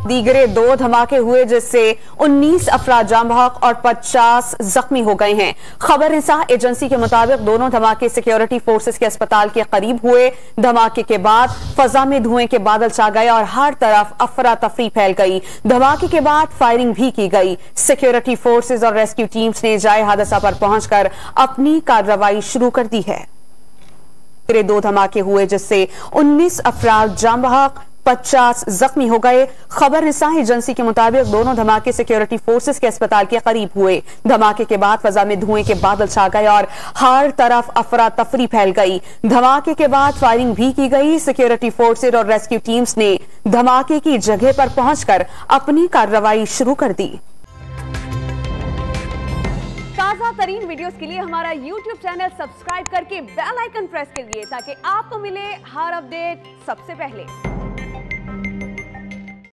दीगरे 2 धमाके हुए जिससे 19 अफराद जाम बहक और 50 जख्मी हो गए हैं। खबर रिसा एजेंसी के मुताबिक दोनों धमाके सिक्योरिटी फोर्सेस के अस्पताल के करीब हुए। धमाके के बाद फजा में धुएं के बादल छा गए और हर तरफ अफरा तफरी फैल गई। धमाके के बाद फायरिंग भी की गई। सिक्योरिटी फोर्सेस और रेस्क्यू टीम्स ने जाए हादसा पर पहुंचकर अपनी कार्रवाई शुरू कर दी है। 2 धमाके हुए जिससे 19 अफराद जाम बहक 50 जख्मी हो गए। खबर रिसा एजेंसी के मुताबिक दोनों धमाके सिक्योरिटी फोर्सेस के अस्पताल के करीब हुए। धमाके के बाद फजा में धुएं के बादल छा गए और हर तरफ अफरा तफरी फैल गई। धमाके के बाद फायरिंग भी की गई। सिक्योरिटी फोर्सेस और रेस्क्यू टीम्स ने धमाके की जगह पर पहुंचकर अपनी कार्रवाई शुरू कर दी। ताज़ा तरीन वीडियोस के लिए हमारा YouTube चैनल सब्सक्राइब करके बेल आइकन प्रेस करिए ताकि आपको मिले हर अपडेट सबसे पहले।